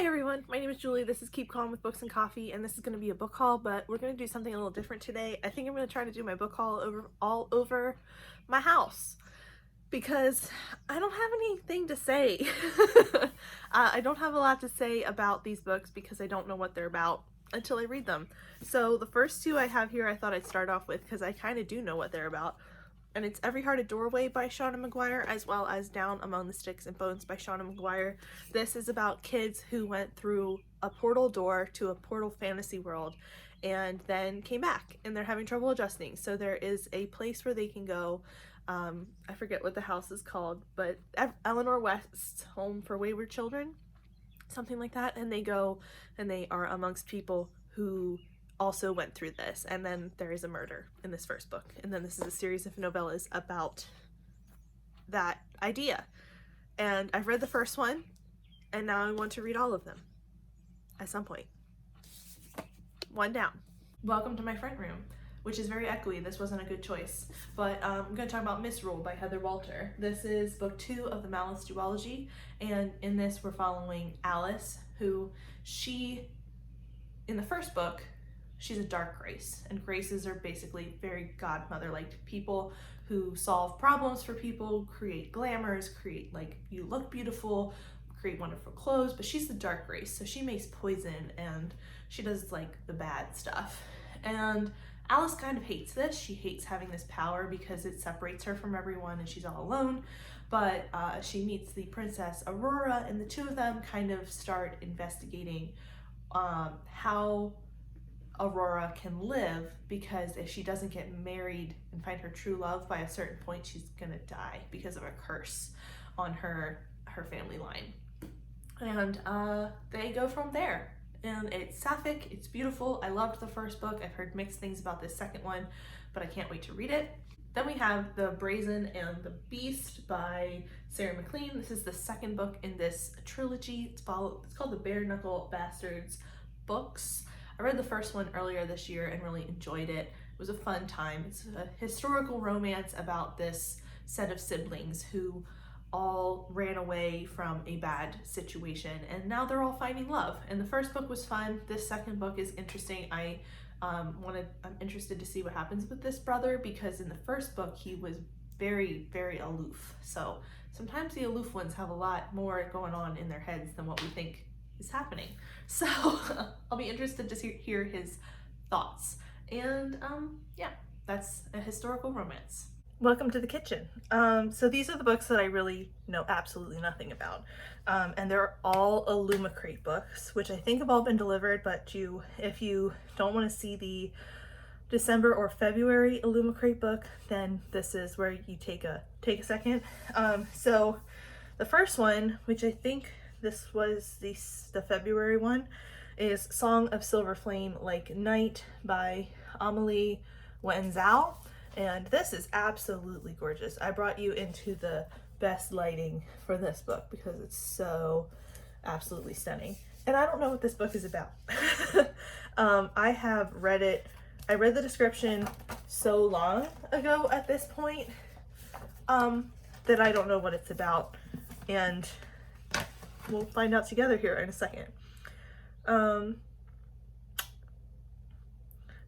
Hi everyone, my name is Julie. This is Keep Calm with Books and Coffee, and this is going to be a book haul, but we're going to do something a little different today. I think I'm going to try to do my book haul all over my house because I don't have anything to say. I don't have a lot to say about these books because I don't know what they're about until I read them. So the first two I have here I thought I'd start off with because I kind of do know what they're about. And it's Every Hearted Doorway by Shauna Maguire, as well as Down Among the Sticks and Bones by Shauna Maguire. This is about kids who went through a portal door to a portal fantasy world and then came back, and they're having trouble adjusting. So there is a place where they can go. I forget what the house is called, but Eleanor West's Home for Wayward Children, something like that. And they go and they are amongst people who also went through this, and then there is a murder in this first book, and then this is a series of novellas about that idea. And I've read the first one, and now I want to read all of them at some point. One down. Welcome to my front room, which is very echoey. This wasn't a good choice, but I'm going to talk about Misrule by Heather Walter. This is book 2 of the Malice duology, and in this we're following Alice, who in the first book, she's a dark grace, and graces are basically very godmother-like people who solve problems for people, create glamours, create you look beautiful, create wonderful clothes, but she's the dark grace, so she makes poison and she does the bad stuff. And Alice kind of hates this. She hates having this power because it separates her from everyone and she's all alone. But she meets the Princess Aurora, and the two of them kind of start investigating how Aurora can live, because if she doesn't get married and find her true love by a certain point, she's gonna die because of a curse on her family line. And they go from there, and it's sapphic, it's beautiful. I loved the first book. I've heard mixed things about this second one, but I can't wait to read it. Then we have The Brazen and the Beast by Sarah McLean. This is the second book in this trilogy. It's called the Bare Knuckle Bastards books. I read the first one earlier this year and really enjoyed it. It was a fun time. It's a historical romance about this set of siblings who all ran away from a bad situation, and now they're all finding love. And the first book was fun. This second book is interesting. I'm interested to see what happens with this brother, because in the first book he was very, very aloof. So sometimes the aloof ones have a lot more going on in their heads than what we think is happening. So I'll be interested to hear his thoughts. And yeah, that's a historical romance. Welcome to the kitchen. So these are the books that I really know absolutely nothing about. And they're all Illumicrate books, which I think have all been delivered, but if you don't want to see the December or February Illumicrate book, then this is where you take a second. So the first one, which I think this was the February one, is Song of Silver Flame Like Night by Amelie Wenzhou. And this is absolutely gorgeous. I brought you into the best lighting for this book because it's so absolutely stunning. And I don't know what this book is about. I have read it. I read the description so long ago at this point that I don't know what it's about. And we'll find out together here in a second.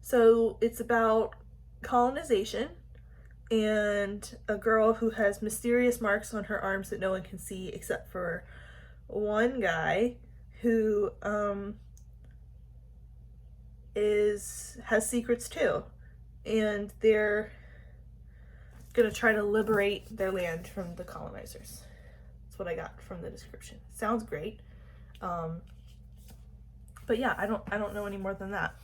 So it's about colonization and a girl who has mysterious marks on her arms that no one can see except for one guy who has secrets too, and they're gonna try to liberate their land from the colonizers. That's what I got from the description. Sounds great. But yeah, I don't know any more than that.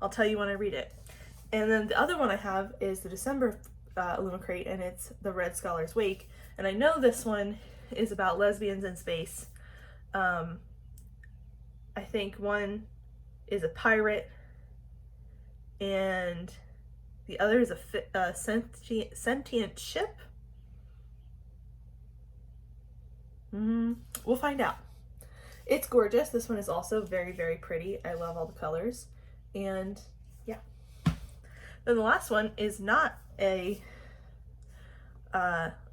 I'll tell you when I read it. And then the other one I have is the December Illumicrate, and it's The Red Scholar's Wake. And I know this one is about lesbians in space. I think one is a pirate, and the other is a sentient ship. We'll find out. It's gorgeous. This one is also very, very pretty. I love all the colors. And yeah. Then the last one is not a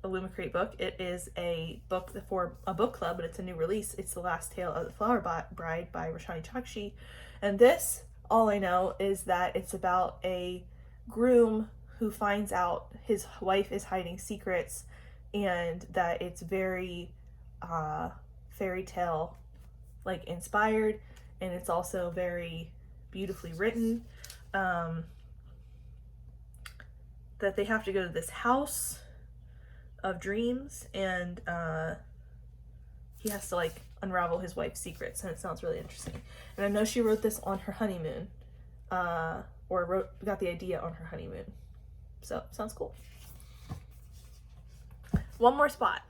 Illumicrate book. It is a book for a book club, but it's a new release. It's The Last Tale of the Flower Bride by Roshani Chakshi. And this, all I know is that it's about a groom who finds out his wife is hiding secrets, and that it's very fairy tale like inspired, and it's also very beautifully written. That they have to go to this house of dreams, and he has to like unravel his wife's secrets, and it sounds really interesting. And I know she wrote this on her honeymoon, or got the idea on her honeymoon. So sounds cool. One more spot.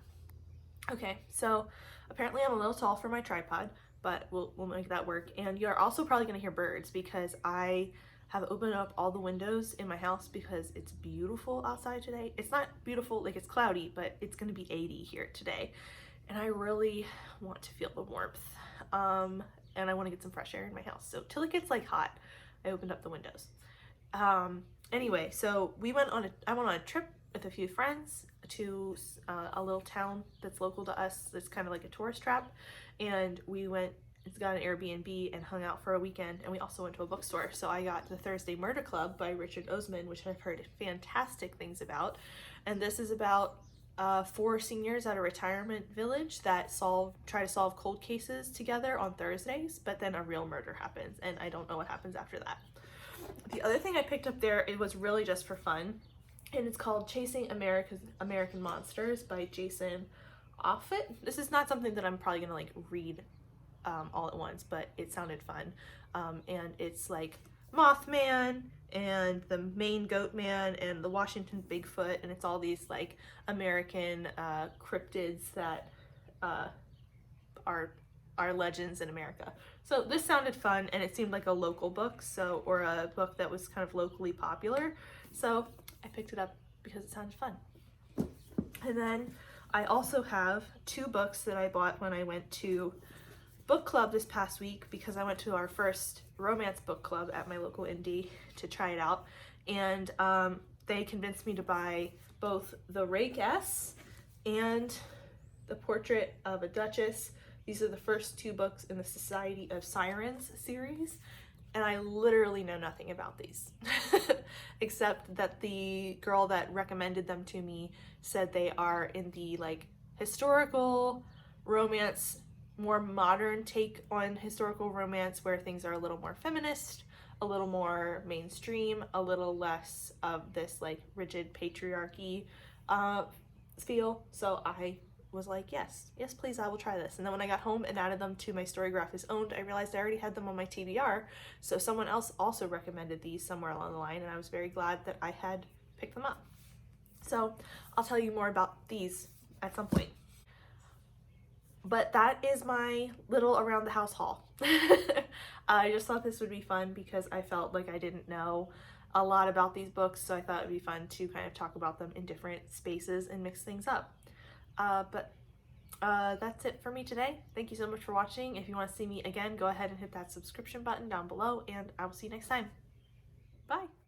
Okay, so apparently I'm a little tall for my tripod, but we'll make that work. And you're also probably gonna hear birds because I have opened up all the windows in my house because it's beautiful outside today. It's not beautiful, like it's cloudy, but it's gonna be 80 here today. And I really want to feel the warmth. And I wanna get some fresh air in my house. So till it gets like hot, I opened up the windows. Anyway, so I went on a trip with a few friends to a little town that's local to us. It's kind of like a tourist trap. And we got an Airbnb and hung out for a weekend, and we also went to a bookstore. So I got The Thursday Murder Club by Richard Osman, which I've heard fantastic things about. And this is about 4 seniors at a retirement village that try to solve cold cases together on Thursdays, but then a real murder happens, and I don't know what happens after that. The other thing I picked up there, it was really just for fun, and it's called Chasing American Monsters by Jason Offutt. This is not something that I'm probably gonna like read all at once, but it sounded fun. And it's like Mothman and the Maine Goat Man and the Washington Bigfoot, and it's all these like American cryptids that are legends in America. So this sounded fun, and it seemed like a local book, or a book that was kind of locally popular. So I picked it up because it sounded fun. And then I also have 2 books that I bought when I went to book club this past week, because I went to our first romance book club at my local indie to try it out. And they convinced me to buy both The Rake S and The Portrait of a Duchess. These are the first 2 books in the Society of Sirens series, and I literally know nothing about these, except that the girl that recommended them to me said they are in the like historical romance, more modern take on historical romance, where things are a little more feminist, a little more mainstream, a little less of this like rigid patriarchy feel. So I was like, yes please, I will try this. And then when I got home and added them to my Storygraph is Owned, I realized I already had them on my TBR, so someone else also recommended these somewhere along the line, and I was very glad that I had picked them up. So I'll tell you more about these at some point. But that is my little around the house haul. I just thought this would be fun because I felt like I didn't know a lot about these books, so I thought it would be fun to kind of talk about them in different spaces and mix things up. But that's it for me today. Thank you so much for watching. If you want to see me again, go ahead and hit that subscription button down below, and I will see you next time. Bye!